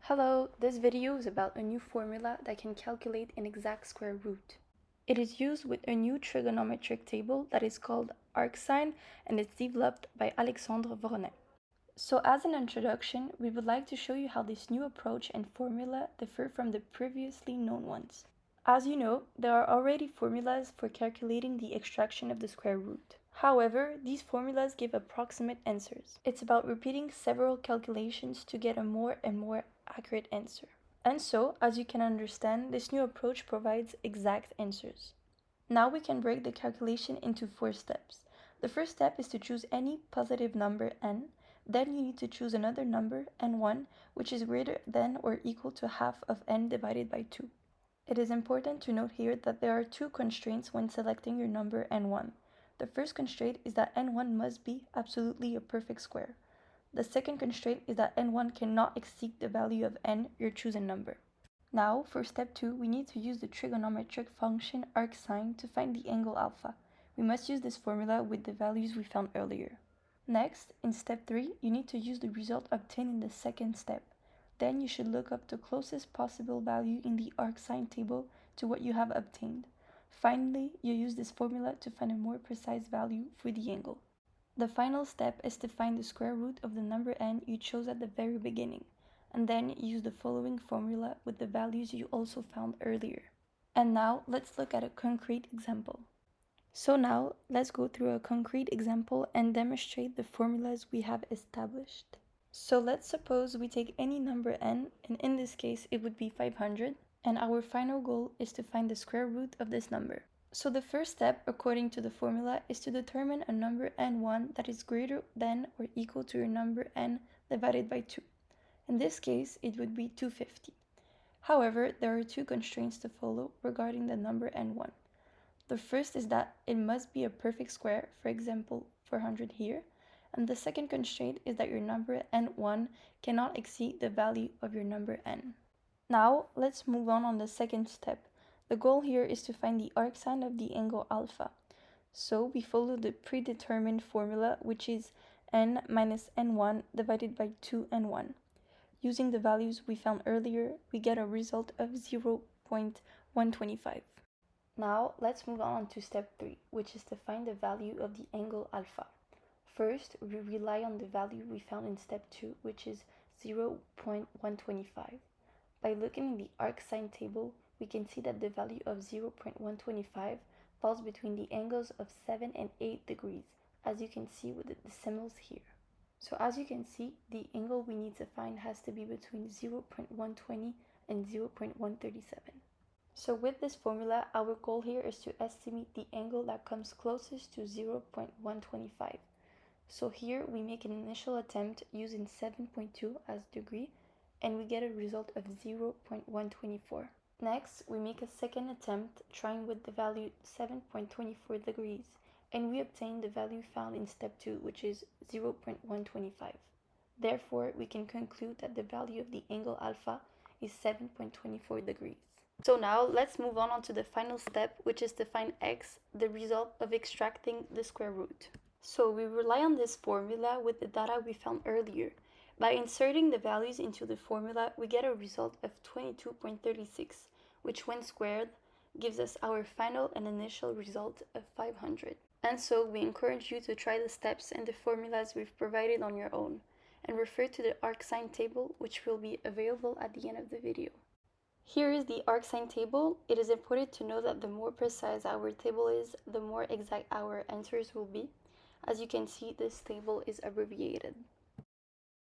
Hello, this video is about a new formula that can calculate an exact square root. It is used with a new trigonometric table that is called arcsine and is developed by Alexandre Voronin. So as an introduction, we would like to show you how this new approach and formula differ from the previously known ones. As you know, there are already formulas for calculating the extraction of the square root. However, these formulas give approximate answers. It's about repeating several calculations to get a more and more accurate answer. And so, as you can understand, this new approach provides exact answers. Now we can break the calculation into 4 steps. The first step is to choose any positive number n. Then you need to choose another number, n1, which is greater than or equal to half of n divided by 2. It is important to note here that there are 2 constraints when selecting your number n1. The first constraint is that n1 must be absolutely a perfect square. The second constraint is that n1 cannot exceed the value of n, your chosen number. Now, for step 2, we need to use the trigonometric function arcsine to find the angle alpha. We must use this formula with the values we found earlier. Next, in step 3, you need to use the result obtained in the second step. Then you should look up the closest possible value in the arcsine table to what you have obtained. Finally, you use this formula to find a more precise value for the angle. The final step is to find the square root of the number n you chose at the very beginning, and then use the following formula with the values you also found earlier. And now, let's look at a concrete example. So now, let's go through a concrete example and demonstrate the formulas we have established. So let's suppose we take any number n, and in this case it would be 500, and our final goal is to find the square root of this number. So the first step, according to the formula, is to determine a number n1 that is greater than or equal to your number n divided by 2. In this case, it would be 250. However, there are 2 constraints to follow regarding the number n1. The first is that it must be a perfect square, for example 400 here, and the second constraint is that your number n1 cannot exceed the value of your number n. Now, let's move on the second step. The goal here is to find the arcsine of the angle alpha. So we follow the predetermined formula, which is n minus n1 divided by 2n1. Using the values we found earlier, we get a result of 0.125. Now, let's move on to step 3, which is to find the value of the angle alpha. First, we rely on the value we found in step 2, which is 0.125. By looking in the arcsine table, we can see that the value of 0.125 falls between the angles of 7 and 8 degrees, as you can see with the decimals here. So as you can see, the angle we need to find has to be between 0.120 and 0.137. So with this formula, our goal here is to estimate the angle that comes closest to 0.125. So here we make an initial attempt using 7.2 as degree, and we get a result of 0.124. Next, we make a second attempt trying with the value 7.24 degrees, and we obtain the value found in step 2, which is 0.125. Therefore, we can conclude that the value of the angle alpha is 7.24 degrees. So now, let's move on to the final step, which is to find x, the result of extracting the square root. So we rely on this formula with the data we found earlier. By inserting the values into the formula, we get a result of 22.36, which when squared gives us our final and initial result of 500. And so we encourage you to try the steps and the formulas we've provided on your own, and refer to the arcsine table, which will be available at the end of the video. Here is the arcsine table. It is important to know that the more precise our table is, the more exact our answers will be. As you can see, this table is abbreviated.